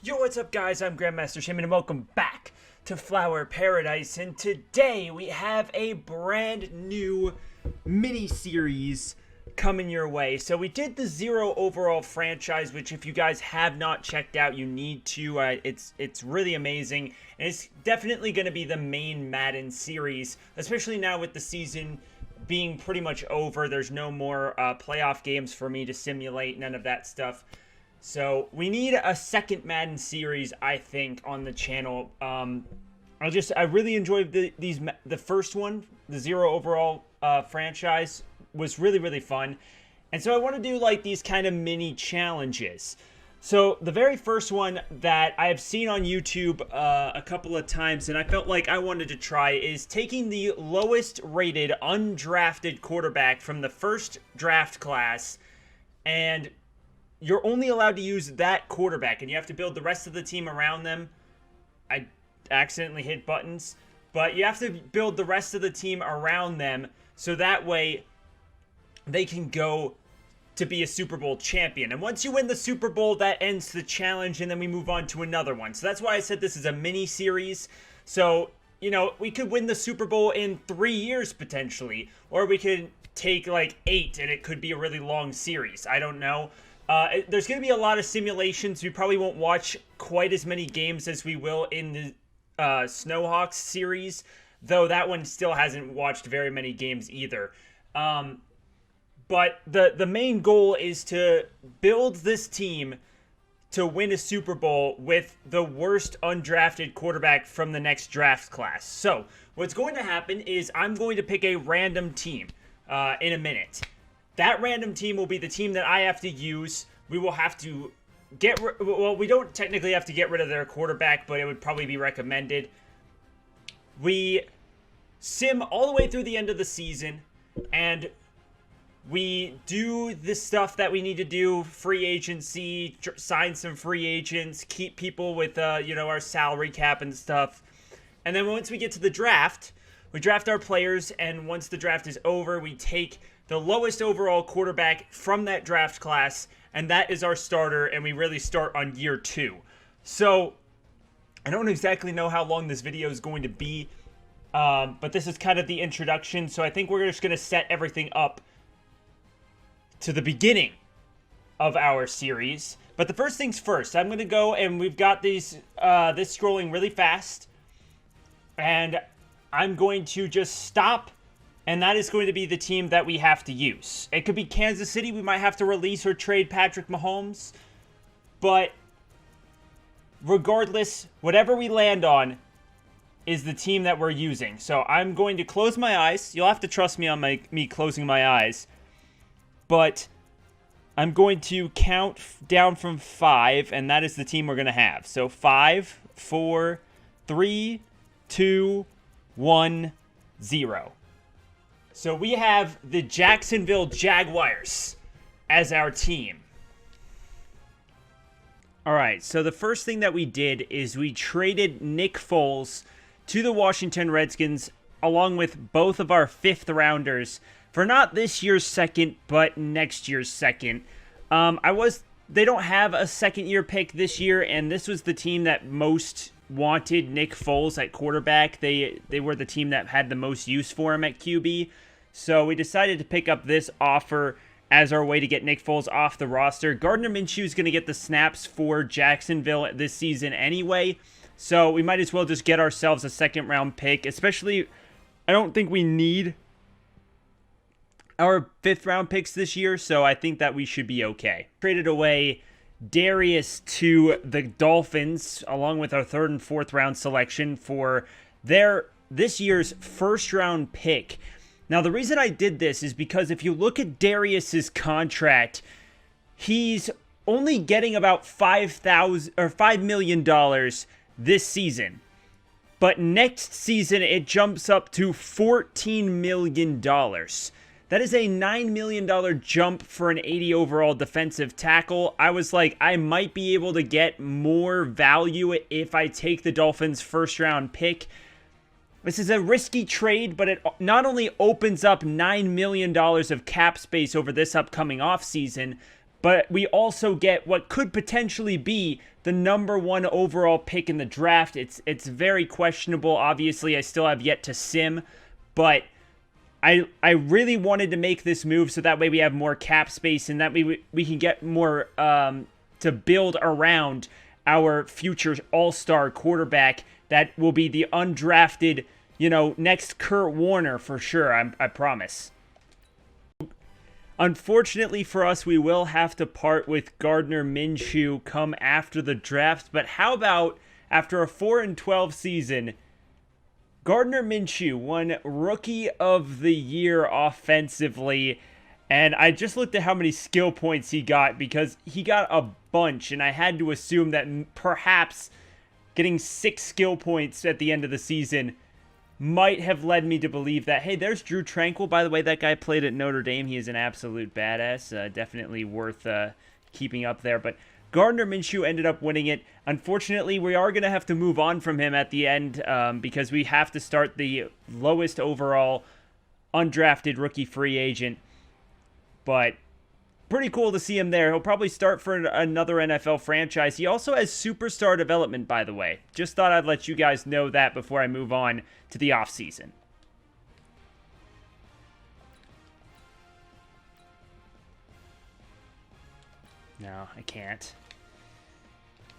Yo, what's up, guys? I'm Grandmaster Shaman, and welcome back to Flower Paradise. And today we have a brand new mini-series coming your way. So we did the Zero Overall franchise, which if you guys have not checked out, you need to. It's really amazing, and it's definitely going to be the main Madden series, especially now with the season being pretty much over. There's no more playoff games for me to simulate, none of that stuff. So we need a second Madden series, I think, on the channel. I really enjoyed the first one, the Zero Overall franchise was really fun, and so I want to do like these kind of mini challenges. So the very first one that I have seen on YouTube a couple of times, and I felt like I wanted to try, is taking the lowest rated undrafted quarterback from the first draft class, and you're only allowed to use that quarterback, and you have to build the rest of the team around them. I accidentally hit buttons, but you have to build the rest of the team around them, so that way they can go to be a Super Bowl champion. And once you win the Super Bowl, that ends the challenge, and then we move on to another one. So that's why I said this is a mini-series. So, you know, we could win the Super Bowl in 3 years, potentially. Or we could take, like, 8, and it could be a really long series. I don't know. There's going to be a lot of simulations. We probably won't watch quite as many games as we will in the Snowhawks series, though that one still hasn't watched very many games either. But the main goal is to build this team to win a Super Bowl with the worst undrafted quarterback from the next draft class. So what's going to happen is I'm going to pick a random team in a minute. That random team will be the team that I have to use. We will have to we don't technically have to get rid of their quarterback, but it would probably be recommended. We sim all the way through the end of the season, and we do the stuff that we need to do, free agency, sign some free agents, keep people with, our salary cap and stuff. And then once we get to the draft, we draft our players, and once the draft is over, we take the lowest overall quarterback from that draft class, and that is our starter, and we really start on year 2. So I don't exactly know how long this video is going to be, but this is kind of the introduction, so I think we're just going to set everything up to the beginning of our series. But the first things first, I'm going to go, and we've got this scrolling really fast, and I'm going to just stop, and that is going to be the team that we have to use. It could be Kansas City. We might have to release or trade Patrick Mahomes. But regardless, whatever we land on is the team that we're using. So I'm going to close my eyes. You'll have to trust me on me closing my eyes. But I'm going to count down from 5, and that is the team we're going to have. So 5, 4, 3, 2, 1, 0. So we have the Jacksonville Jaguars as our team. Alright, so the first thing that we did is we traded Nick Foles to the Washington Redskins along with both of our 5th rounders for not this year's second, but next year's second. They don't have a second-year pick this year, and this was the team that most wanted Nick Foles at quarterback. They were the team that had the most use for him at QB. So we decided to pick up this offer as our way to get Nick Foles off the roster. Gardner Minshew is going to get the snaps for Jacksonville this season anyway, so we might as well just get ourselves a second-round pick, especially I don't think we need our 5th-round picks this year, so I think that we should be okay. Traded away Darius to the Dolphins, along with our 3rd and 4th round selection for this year's 1st-round pick. Now, the reason I did this is because if you look at Darius's contract, he's only getting about $5 million this season. But next season, it jumps up to $14 million. That is a $9 million jump for an 80 overall defensive tackle. I was like, I might be able to get more value if I take the Dolphins' 1st-round pick. This is a risky trade, but it not only opens up $9 million of cap space over this upcoming offseason, but we also get what could potentially be the #1 overall pick in the draft. It's very questionable. Obviously, I still have yet to sim, but I really wanted to make this move so that way we have more cap space and that we can get more to build around our future all-star quarterback that will be the undrafted, next Kurt Warner for sure, I promise. Unfortunately for us, we will have to part with Gardner Minshew come after the draft, but how about after a 4-12 season, Gardner Minshew won Rookie of the Year offensively, and I just looked at how many skill points he got because he got a bunch, and I had to assume that perhaps getting 6 skill points at the end of the season might have led me to believe that, hey, there's Drew Tranquil. By the way, that guy played at Notre Dame. He is an absolute badass. Definitely worth keeping up there. But Gardner Minshew ended up winning it. Unfortunately, we are going to have to move on from him at the end because we have to start the lowest overall undrafted rookie free agent. But pretty cool to see him there. He'll probably start for another NFL franchise. He also has superstar development, by the way. Just thought I'd let you guys know that before I move on to the offseason. No, I can't.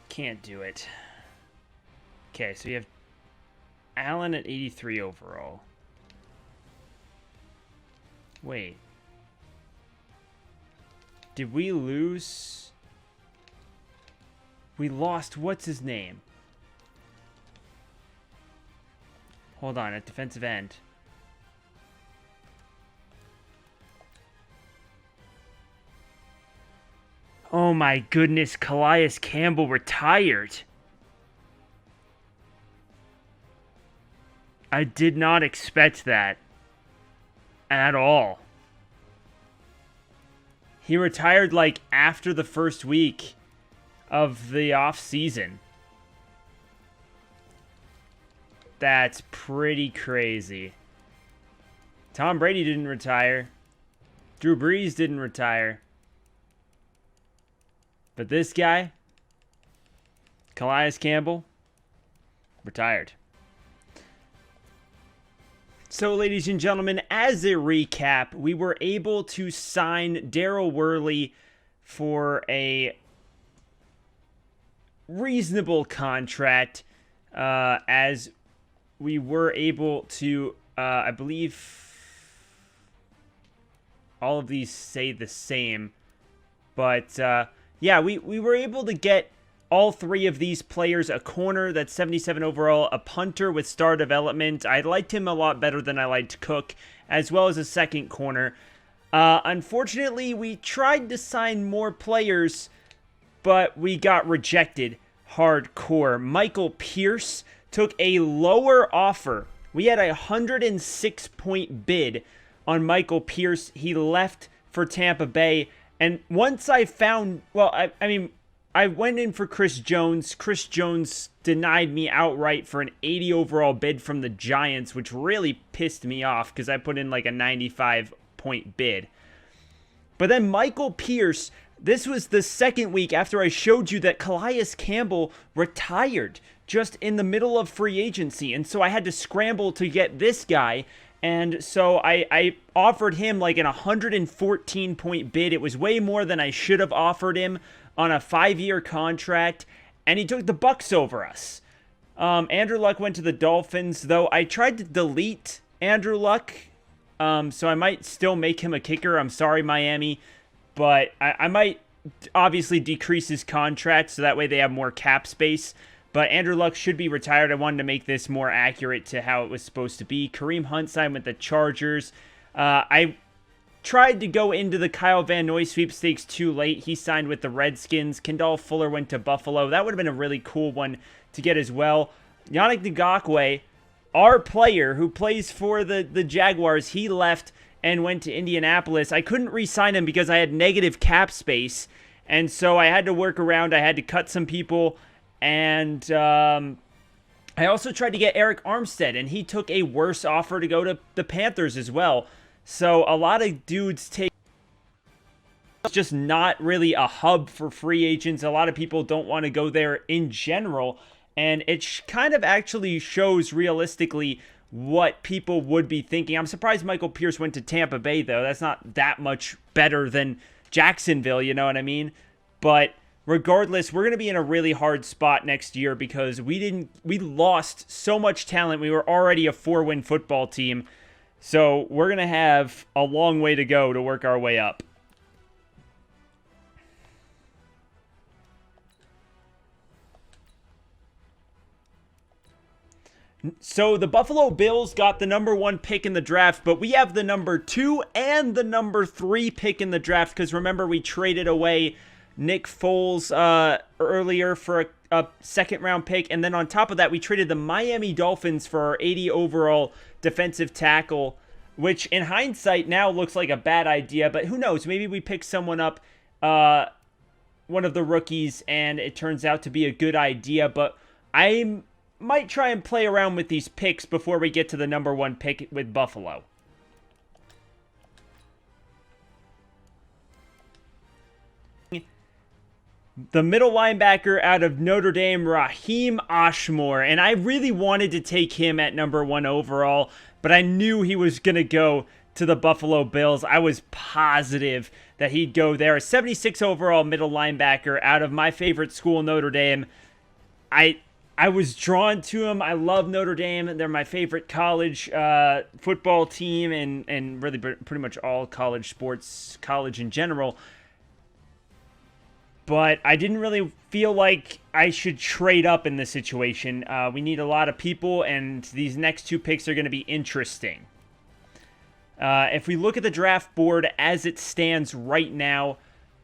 Can't do it. Okay, so you have Allen at 83 overall. Wait. Did we lose? We lost, what's his name? Hold on, at defensive end. Oh my goodness, Calais Campbell retired. I did not expect that at all. He retired like after the first week of the off season. That's pretty crazy. Tom Brady didn't retire. Drew Brees didn't retire. But this guy, Calais Campbell, retired. So, ladies and gentlemen, as a recap, we were able to sign Daryl Worley for a reasonable contract, as we were able to, I believe all of these say the same, but yeah, we were able to get all 3 of these players: a corner that's 77 overall, a punter with star development. I liked him a lot better than I liked Cook, as well as a second corner. Unfortunately, we tried to sign more players, but we got rejected hardcore. Michael Pierce took a lower offer. We had a 106-point bid on Michael Pierce. He left for Tampa Bay. And once I found, well, I mean, I went in for Chris Jones. Chris Jones denied me outright for an 80 overall bid from the Giants, which really pissed me off because I put in like a 95-point bid. But then Michael Pierce, this was the second week after I showed you that Calais Campbell retired just in the middle of free agency. And so I had to scramble to get this guy. And so I offered him like an 114-point bid. It was way more than I should have offered him on a 5-year contract. And he took the Bucs over us. Andrew Luck went to the Dolphins, though I tried to delete Andrew Luck. So I might still make him a kicker. I'm sorry, Miami. But I might obviously decrease his contract so that way they have more cap space. But Andrew Luck should be retired. I wanted to make this more accurate to how it was supposed to be. Kareem Hunt signed with the Chargers. I tried to go into the Kyle Van Noy sweepstakes too late. He signed with the Redskins. Kendall Fuller went to Buffalo. That would have been a really cool one to get as well. Yannick Ngakoue, our player who plays for the Jaguars, he left and went to Indianapolis. I couldn't re-sign him because I had negative cap space. And so I had to work around. I had to cut some people. And I also tried to get Eric Armstead, and he took a worse offer to go to the Panthers as well. So a lot of dudes take It's just not really a hub for free agents. A lot of people don't want to go there in general. And it kind of actually shows realistically what people would be thinking. I'm surprised Michael Pierce went to Tampa Bay, though. That's not that much better than Jacksonville, you know what I mean? But regardless, we're going to be in a really hard spot next year because we lost so much talent. We were already a 4-win football team. So we're going to have a long way to go to work our way up. So the Buffalo Bills got the number 1 pick in the draft, but we have the number 2 and the number 3 pick in the draft because remember we traded away Nick Foles earlier for a second-round pick, and then on top of that we traded the Miami Dolphins for our 80 overall defensive tackle, which in hindsight now looks like a bad idea, but who knows? Maybe we pick someone up, one of the rookies, and it turns out to be a good idea, but I might try and play around with these picks before we get to the number 1 pick with Buffalo. The middle linebacker out of Notre Dame, Raheem Ashmore. And I really wanted to take him at number 1 overall, but I knew he was going to go to the Buffalo Bills. I was positive that he'd go there. A 76 overall middle linebacker out of my favorite school, Notre Dame. I was drawn to him. I love Notre Dame. They're my favorite college football team and really pretty much all college sports, college in general. But I didn't really feel like I should trade up in this situation. We need a lot of people, and these next 2 picks are going to be interesting. If we look at the draft board as it stands right now,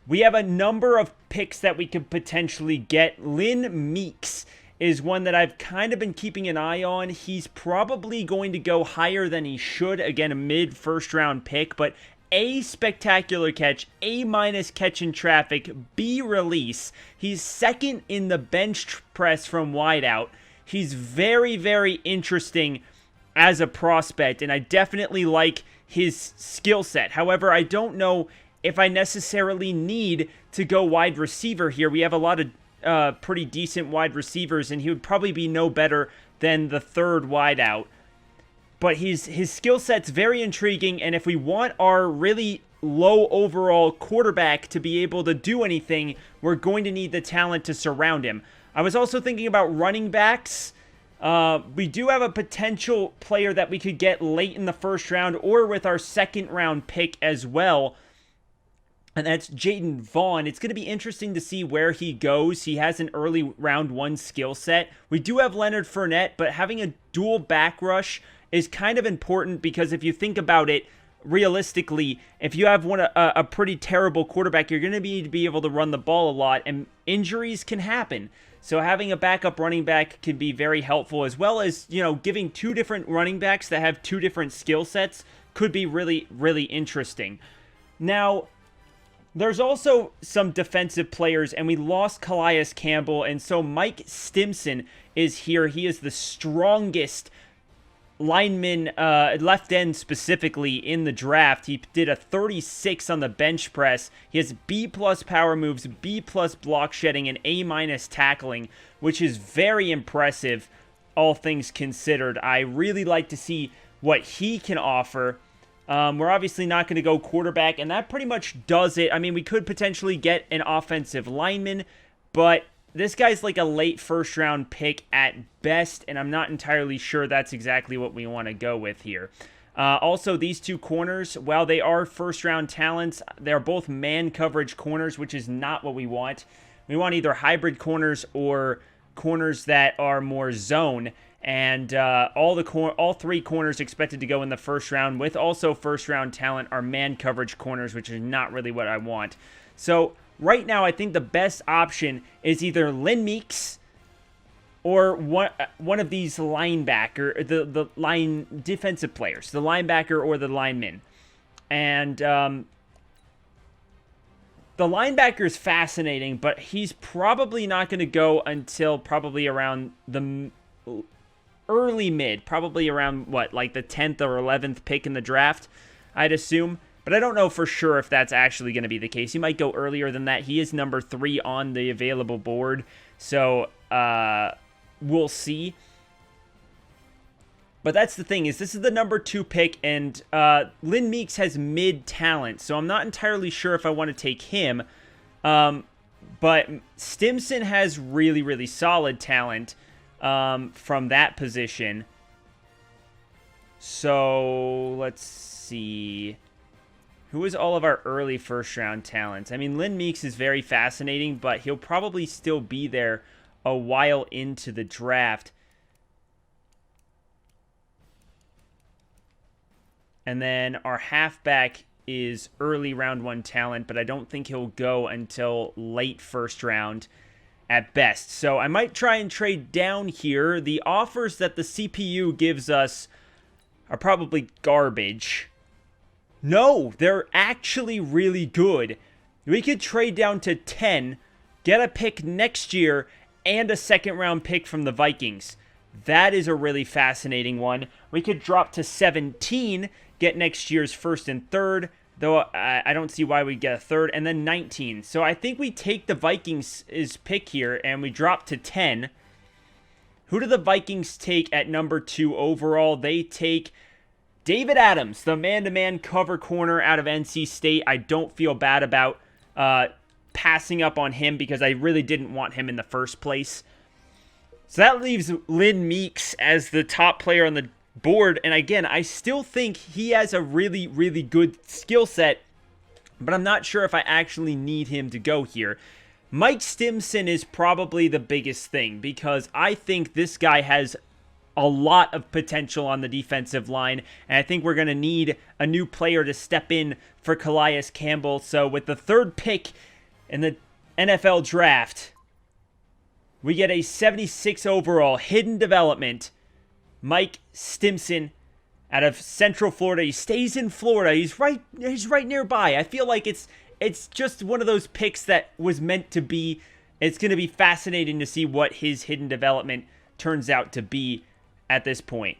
we have a number of picks that we could potentially get. Lynn Meeks is one that I've kind of been keeping an eye on. He's probably going to go higher than he should. Again, a mid-first round pick, but A, spectacular catch, A- catch in traffic, B, release. He's second in the bench press from wideout. He's very, very interesting as a prospect, and I definitely like his skill set. However, I don't know if I necessarily need to go wide receiver here. We have a lot of pretty decent wide receivers, and he would probably be no better than the 3rd wideout. But his skill set's very intriguing, and if we want our really low overall quarterback to be able to do anything, we're going to need the talent to surround him. I was also thinking about running backs. We do have a potential player that we could get late in the 1st round or with our 2nd round pick as well. And that's Jaden Vaughn. It's going to be interesting to see where he goes. He has an early round 1 skill set. We do have Leonard Fournette, but having a dual back rush is kind of important because if you think about it, realistically, if you have a pretty terrible quarterback, you're going to need to be able to run the ball a lot, and injuries can happen. So having a backup running back can be very helpful, as well as, giving 2 different running backs that have 2 different skill sets could be really, really interesting. Now, there's also some defensive players, and we lost Calais Campbell, and so Mike Stimson is here. He is the strongest lineman, left end specifically, in the draft. He did a 36 on the bench press. He has B+ power moves, B+ block shedding, and A- tackling, which is very impressive, all things considered. I really like to see what he can offer. We're obviously not going to go quarterback, and that pretty much does it. I mean, we could potentially get an offensive lineman, but this guy's like a late 1st round pick at best, and I'm not entirely sure that's exactly what we want to go with here. Also, these 2 corners, while they are 1st round talents, they're both man coverage corners, which is not what we want. We want either hybrid corners or corners that are more zone. And all 3 corners expected to go in the 1st round with also 1st round talent are man coverage corners, which is not really what I want. So right now, I think the best option is either Lynn Meeks or one of these the line defensive players, the linebacker or the lineman. And the linebacker is fascinating, but he's probably not going to go until probably around the early mid, probably around like the 10th or 11th pick in the draft, I'd assume. But I don't know for sure if that's actually going to be the case. He might go earlier than that. He is number 3 on the available board. So, we'll see. But that's the thing, is this is the number 2 pick, and Lynn Meeks has mid talent. So I'm not entirely sure if I want to take him. But Stimson has really, really solid talent from that position. So, let's see. Who is all of our early first-round talents? I mean, Lynn Meeks is very fascinating, but he'll probably still be there a while into the draft. And then our halfback is early round 1 talent, but I don't think he'll go until late first round at best. So I might try and trade down here. The offers that the CPU gives us are probably garbage. No, they're actually really good. We could trade down to 10, get a pick next year, and a second round pick from the Vikings. That is a really fascinating one. We could drop to 17, get next year's first and third, though I don't see why we'd get a third, and then 19. So I think we take the Vikings' pick here, and we drop to 10. Who do the Vikings take at number 2 overall? They take David Adams, the man-to-man cover corner out of NC State. I don't feel bad about passing up on him because I really didn't want him in the first place. So that leaves Lynn Meeks as the top player on the board. And again, I still think he has a really, really good skill set, but I'm not sure if I actually need him to go here. Mike Stimson is probably the biggest thing because I think this guy has a lot of potential on the defensive line, and I think we're going to need a new player to step in for Calais Campbell. So with the 3rd pick in the NFL draft, we get a 76 overall hidden development, Mike Stimson out of Central Florida. He stays in Florida. He's right nearby. I feel like it's just one of those picks that was meant to be. It's going to be fascinating to see what his hidden development turns out to be at this point.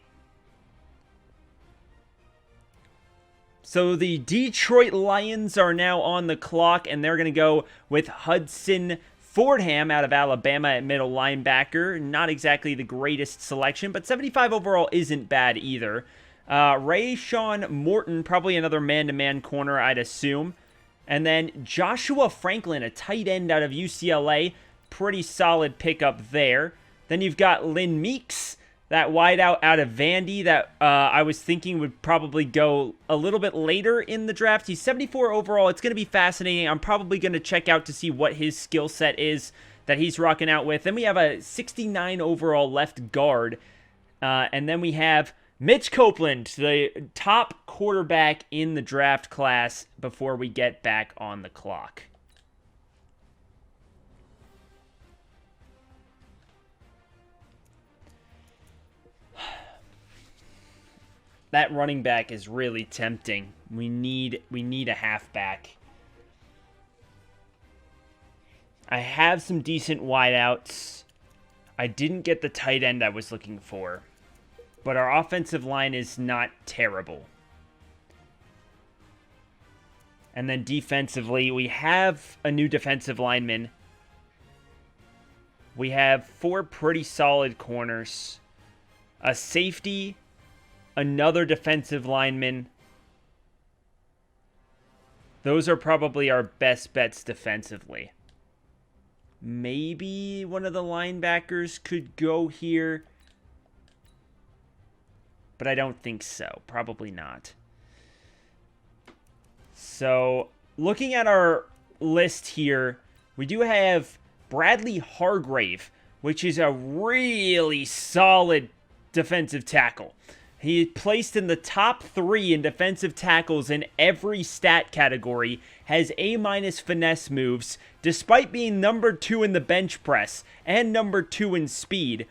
So the Detroit Lions are now on the clock, and they're going to go with Hudson Fordham out of Alabama at middle linebacker. Not exactly the greatest selection, but 75 overall isn't bad either. Rayshawn Morton, probably another man-to-man corner, I'd assume. And then Joshua Franklin, a tight end out of UCLA. Pretty solid pickup there. Then you've got Lynn Meeks, that wideout out of Vandy that I was thinking would probably go a little bit later in the draft. He's 74 overall. It's going to be fascinating. I'm probably going to check out to see what his skill set is that he's rocking out with. Then we have a 69 overall left guard. And then we have Mitch Copeland, the top quarterback in the draft class before we get back on the clock. That running back is really tempting. We need a halfback. I have some decent wideouts. I didn't get the tight end I was looking for. But our offensive line is not terrible. And then defensively, we have a new defensive lineman. We have 4 pretty solid corners. A safety, another defensive lineman. Those are probably our best bets defensively. Maybe one of the linebackers could go here, but I don't think so. Probably not. So, looking at our list here, we do have Bradley Hargrave, which is a really solid defensive tackle. He placed in the top 3 in defensive tackles in every stat category, has A- finesse moves, despite being number 2 in the bench press and number 2 in speed.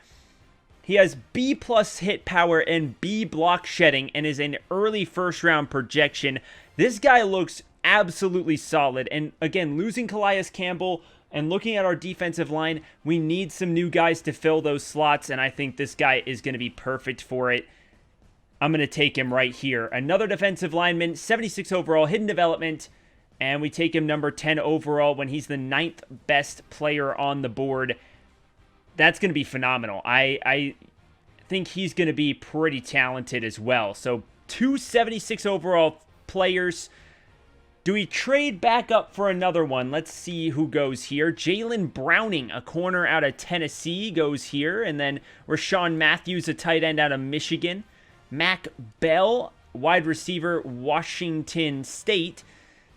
He has B+ hit power and B block shedding and is an early first round projection. This guy looks absolutely solid. And again, losing Calais Campbell and looking at our defensive line, we need some new guys to fill those slots, and I think this guy is going to be perfect for it. I'm going to take him right here. Another defensive lineman, 76 overall, hidden development, and we take him number 10 overall when he's the 9th best player on the board. That's going to be phenomenal. I think he's going to be pretty talented as well. So 276 overall players. Do we trade back up for another one? Let's see who goes here. Jalen Browning, a corner out of Tennessee, goes here. And then Rashawn Matthews, a tight end out of Michigan. Mac Bell, wide receiver, Washington State.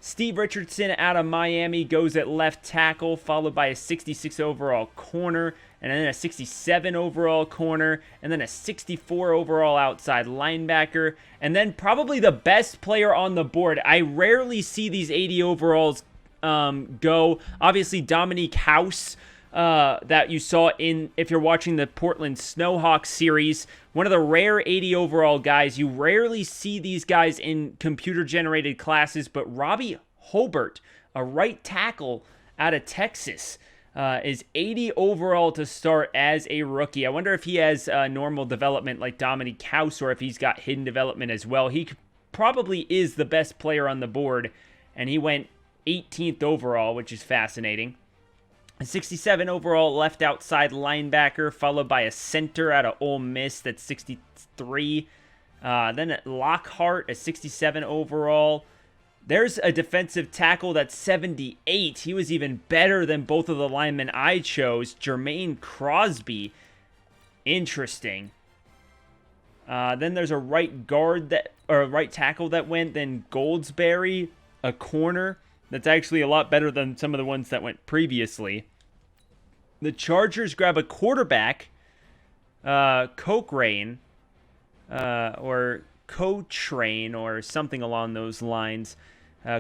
Steve Richardson out of Miami goes at left tackle, followed by a 66 overall corner, and then a 67 overall corner, and then a 64 overall outside linebacker, and then probably the best player on the board. I rarely see these 80 overalls go. Obviously, Dominique House, that you saw if you're watching the Portland Snowhawks series, one of the rare 80 overall guys. You rarely see these guys in computer-generated classes, but Robbie Hobart, a right tackle out of Texas, is 80 overall to start as a rookie. I wonder if he has normal development like Dominique House or if he's got hidden development as well. He probably is the best player on the board, and he went 18th overall, which is fascinating. A 67 overall left outside linebacker, followed by a center out of Ole Miss that's 63. Then Lockhart, a 67 overall. There's a defensive tackle that's 78. He was even better than both of the linemen I chose. Jermaine Crosby. Interesting. Then there's a right tackle that went. Then Goldsberry, a corner. That's actually a lot better than some of the ones that went previously. The Chargers grab a quarterback, Cochrane, or Cotrain, or something along those lines.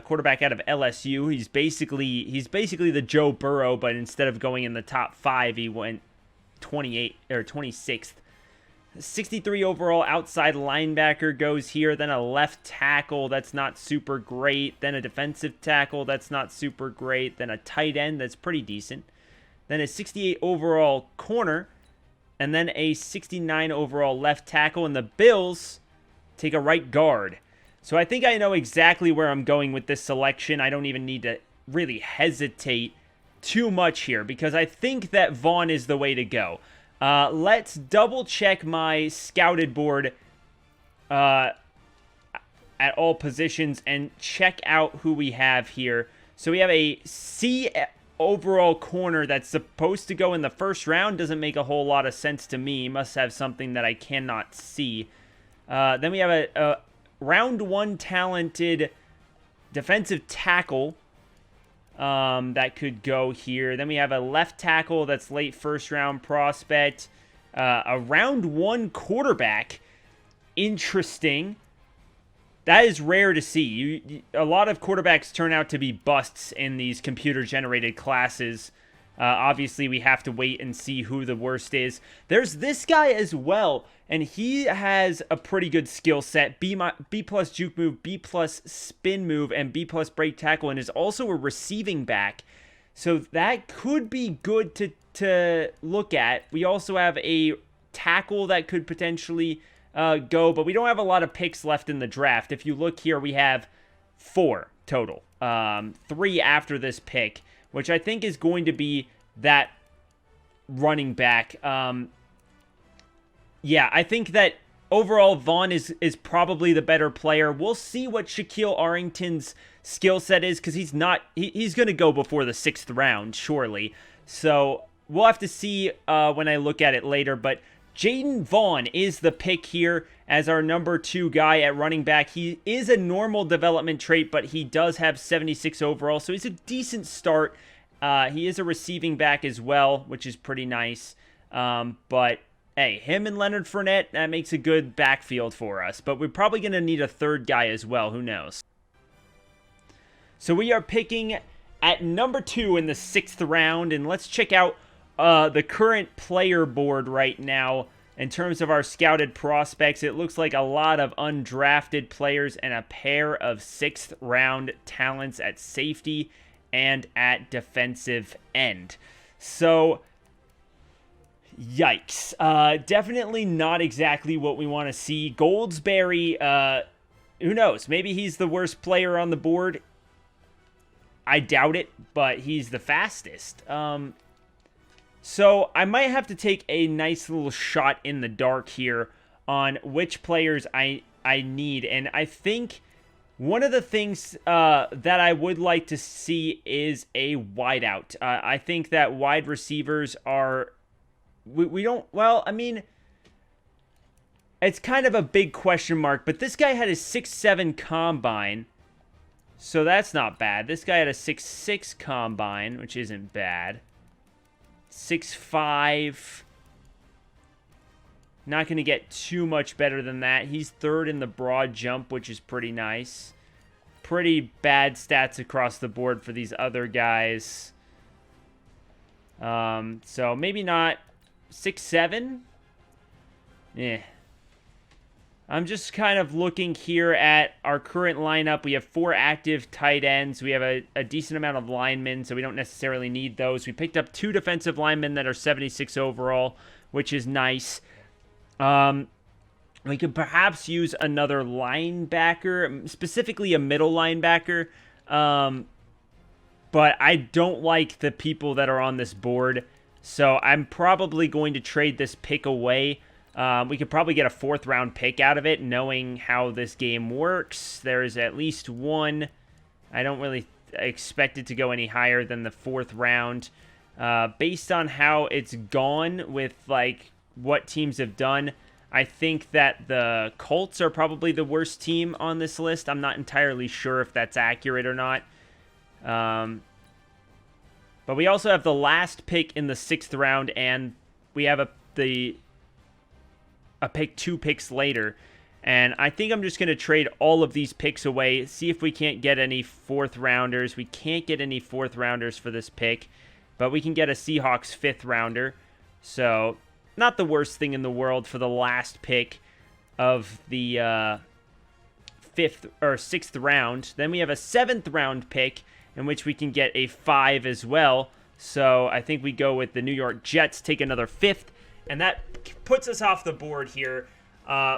Quarterback out of LSU. He's basically the Joe Burrow, but instead of going in the top 5, he went 28 or 26th. 63 overall outside linebacker goes here, then a left tackle that's not super great, then a defensive tackle that's not super great, then a tight end that's pretty decent, then a 68 overall corner, and then a 69 overall left tackle, and the Bills take a right guard. So I think I know exactly where I'm going with this selection. I don't even need to really hesitate too much here because I think that Vaughn is the way to go. Let's double check my scouted board at all positions and check out who we have here. So we have a C overall corner that's supposed to go in the first round. Doesn't make a whole lot of sense to me. Must have something that I cannot see. Then we have a round 1 talented defensive tackle that could go here. Then we have a left tackle that's late first round prospect. A round 1 quarterback. Interesting. That is rare to see. A lot of quarterbacks turn out to be busts in these computer-generated classes. Obviously, we have to wait and see who the worst is. There's this guy as well, and he has a pretty good skill set. B plus juke move, B plus spin move, and B plus break tackle, and is also a receiving back. So that could be good to look at. We also have a tackle that could potentially go, but we don't have a lot of picks left in the draft. If you look here, we have 4 total. 3 after this pick, which I think is going to be that running back. Yeah, I think that overall Vaughn is probably the better player. We'll see what Shaquille Arrington's skill set is because he's going to go before the 6th round, surely. So we'll have to see when I look at it later, but Jaden Vaughn is the pick here as our number 2 guy at running back. He is a normal development trait, but he does have 76 overall, so he's a decent start. He is a receiving back as well, which is pretty nice. But, hey, him and Leonard Fournette, that makes a good backfield for us. But we're probably going to need a 3rd guy as well. Who knows? So we are picking at number 2 in the 6th round, and let's check out the current player board right now. In terms of our scouted prospects, it looks like a lot of undrafted players and a pair of 6th round talents at safety and at defensive end. So Yikes. Definitely not exactly what we want to see. Goldsberry, who knows? Maybe he's the worst player on the board. I doubt it, but he's the fastest. So I might have to take a nice little shot in the dark here on which players I need. And I think one of the things that I would like to see is a wideout. I think that wide receivers are... We don't... Well, I mean... It's kind of a big question mark, but this guy had a 6'7" combine. So that's not bad. This guy had a 6'6" combine, which isn't bad. 6'5". Not going to get too much better than that. He's third in the broad jump, which is pretty nice. Pretty bad stats across the board for these other guys. So maybe not 6'7". Yeah. I'm just kind of looking here at our current lineup. We have 4 active tight ends. We have a decent amount of linemen, so we don't necessarily need those. We picked up 2 defensive linemen that are 76 overall, which is nice. We could perhaps use another linebacker, specifically a middle linebacker. But I don't like the people that are on this board, so I'm probably going to trade this pick away. We could probably get a 4th round pick out of it, knowing how this game works. There is at least one. I don't really expect it to go any higher than the 4th round. Based on how it's gone with like what teams have done, I think that the Colts are probably the worst team on this list. I'm not entirely sure if that's accurate or not. But we also have the last pick in the 6th round, and we have a pick 2 picks later. And I think I'm just going to trade all of these picks away, see if we can't get any 4th rounders. We can't get any 4th rounders for this pick, but we can get a Seahawks 5th rounder. So, not the worst thing in the world for the last pick of the 5th or 6th round. Then we have a 7th round pick in which we can get a 5 as well. So, I think we go with the New York Jets, take another 5th. And that puts us off the board here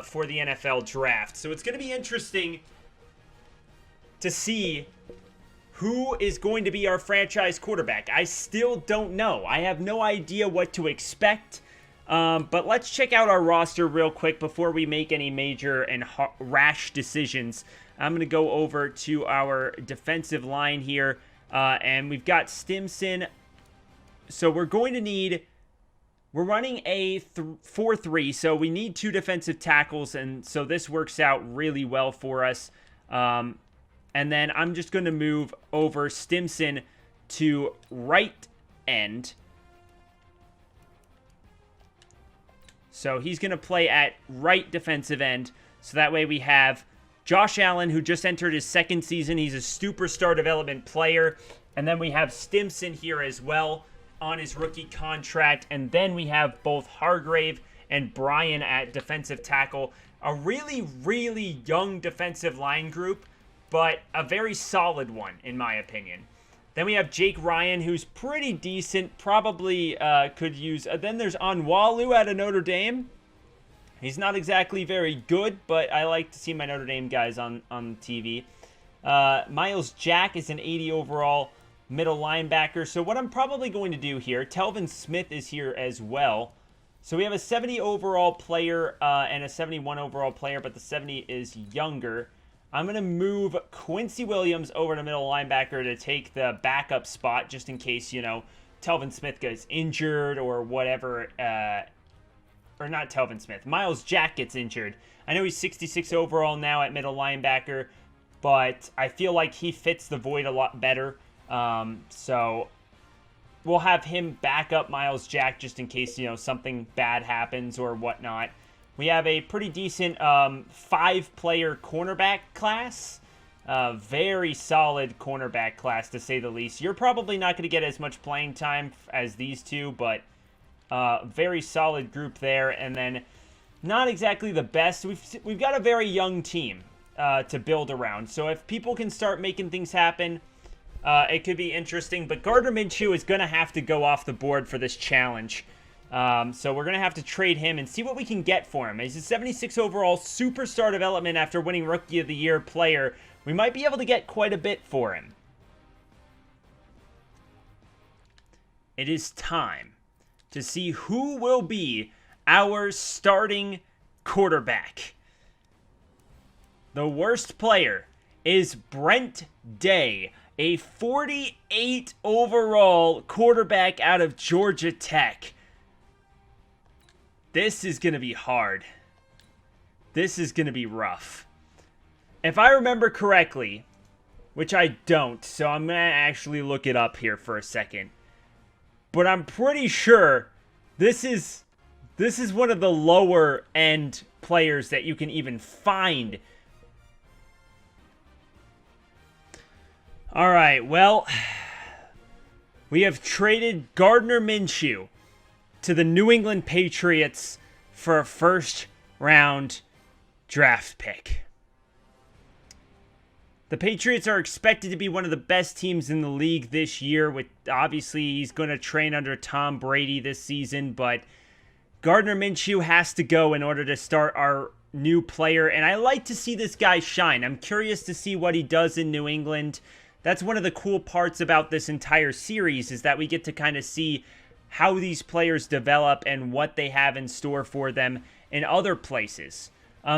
for the NFL draft. So it's going to be interesting to see who is going to be our franchise quarterback. I still don't know. I have no idea what to expect. But let's check out our roster real quick before we make any major and rash decisions. I'm going to go over to our defensive line here. And we've got Stimson. So we're going to need... We're running a 4-3, so we need 2 defensive tackles, and so this works out really well for us. And then I'm just going to move over Stimson to right end. So he's going to play at right defensive end, so that way we have Josh Allen, who just entered his 2nd season. He's a superstar development player. And then we have Stimson here as well on his rookie contract, and then we have both Hargrave and Bryan at defensive tackle. A really, really young defensive line group, but a very solid one, in my opinion. Then we have Jake Ryan, who's pretty decent, probably could use... then there's Onwalu out of Notre Dame. He's not exactly very good, but I like to see my Notre Dame guys on TV. Miles Jack is an 80 overall middle linebacker. So what I'm probably going to do here, Telvin Smith is here as well. So we have a 70 overall player and a 71 overall player, but the 70 is younger. I'm going to move Quincy Williams over to middle linebacker to take the backup spot, just in case, you know, Telvin Smith gets injured or whatever. Or not Telvin Smith. Miles Jack gets injured. I know he's 66 overall now at middle linebacker, but I feel like he fits the void a lot better. So we'll have him back up Miles Jack just in case, you know, something bad happens or whatnot. We have a pretty decent 5-player cornerback class. Very solid cornerback class, to say the least. You're probably not going to get as much playing time as these two, but very solid group there. And then not exactly the best. We've got a very young team to build around. So if people can start making things happen, it could be interesting. But Gardner Minshew is going to have to go off the board for this challenge. So we're going to have to trade him and see what we can get for him. He's a 76 overall superstar development after winning Rookie of the Year player. We might be able to get quite a bit for him. It is time to see who will be our starting quarterback. The worst player is Brent Day, a 48 overall quarterback out of Georgia Tech. This is going to be hard. This is going to be rough. If I remember correctly, which I don't, so I'm going to actually look it up here for a second. But I'm pretty sure this is one of the lower end players that you can even find. All right, well, we have traded Gardner Minshew to the New England Patriots for a first-round draft pick. The Patriots are expected to be one of the best teams in the league this year. With obviously, he's going to train under Tom Brady this season, but Gardner Minshew has to go in order to start our new player, and I like to see this guy shine. I'm curious to see what he does in New England. That's one of the cool parts about this entire series, is that we get to kind of see how these players develop and what they have in store for them in other places.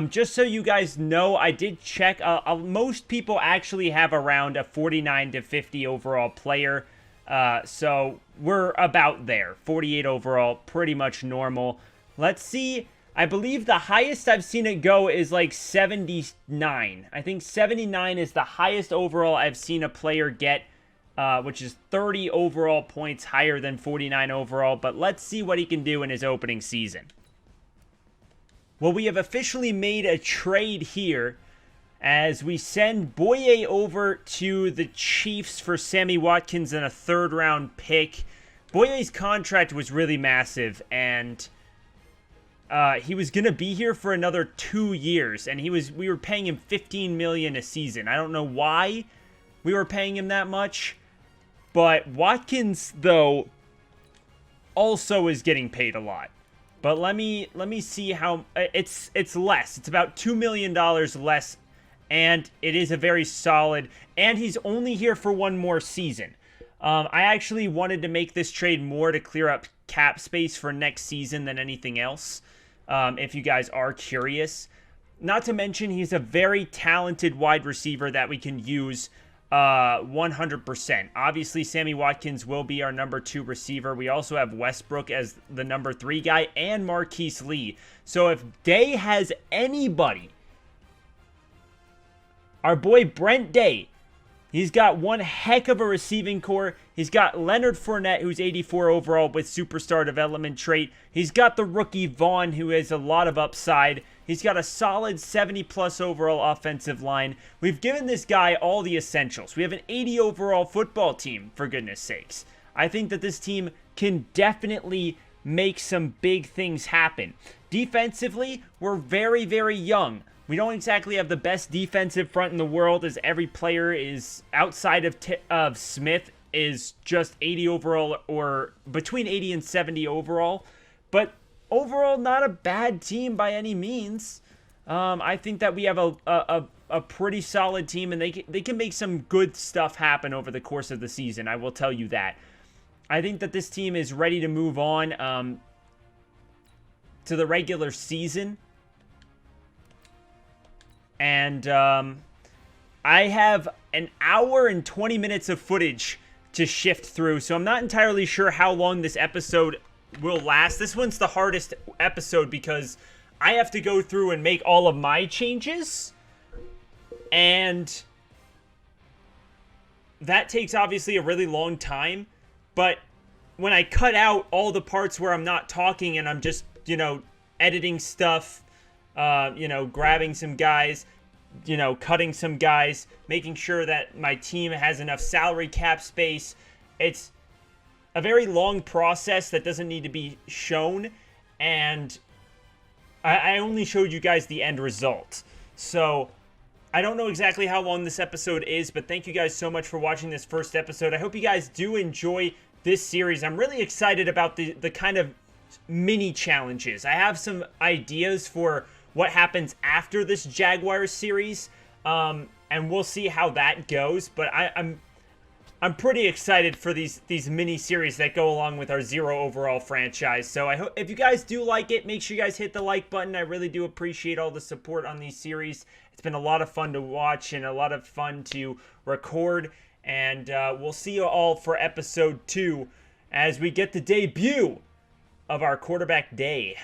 Just so you guys know, I did check. Most people actually have around a 49 to 50 overall player. So we're about there. 48 overall, pretty much normal. Let's see. I believe the highest I've seen it go is like 79. I think 79 is the highest overall I've seen a player get, which is 30 overall points higher than 49 overall. But let's see what he can do in his opening season. Well, we have officially made a trade here as we send Boye over to the Chiefs for Sammy Watkins and a third-round pick. Boye's contract was really massive, and he was going to be here for another 2 years, and we were paying him $15 million a season. I don't know why we were paying him that much, but Watkins, though, also is getting paid a lot. But let me see how it's less. It's about $2 million less, and it is a very solid. And he's only here for one more season. I actually wanted to make this trade more to clear up cap space for next season than anything else. If you guys are curious, not to mention he's a very talented wide receiver that we can use 100%. Obviously, Sammy Watkins will be our number 2 receiver. We also have Westbrook as the number 3 guy and Marquise Lee. So if Day has anybody, our boy Brent Day, he's got one heck of a receiving core. He's got Leonard Fournette, who's 84 overall with superstar development trait. He's got the rookie Vaughn, who has a lot of upside. He's got a solid 70-plus overall offensive line. We've given this guy all the essentials. We have an 80 overall football team, for goodness sakes. I think that this team can definitely make some big things happen. Defensively, we're very, very young. We don't exactly have the best defensive front in the world, as every player is outside of Smith is just 80 overall or between 80 and 70 overall. But overall, not a bad team by any means. I think that we have a pretty solid team, and they can make some good stuff happen over the course of the season. I will tell you that. I think that this team is ready to move on to the regular season. And I have an hour and 20 minutes of footage to shift through, so I'm not entirely sure how long this episode will last. This one's the hardest episode because I have to go through and make all of my changes, and that takes obviously a really long time. But when I cut out all the parts where I'm not talking and I'm just, editing stuff, grabbing some guys, cutting some guys, making sure that my team has enough salary cap space. It's a very long process that doesn't need to be shown, and I only showed you guys the end result. So I don't know exactly how long this episode is, but thank you guys so much for watching this first episode. I hope you guys do enjoy this series. I'm really excited about the kind of mini challenges. I have some ideas for what happens after this Jaguars series, and we'll see how that goes. But I'm pretty excited for these mini series that go along with our 0 overall franchise. So I hope if you guys do like it, make sure you guys hit the like button. I really do appreciate all the support on these series. It's been a lot of fun to watch and a lot of fun to record. And we'll see you all for episode 2 as we get the debut of our quarterback day.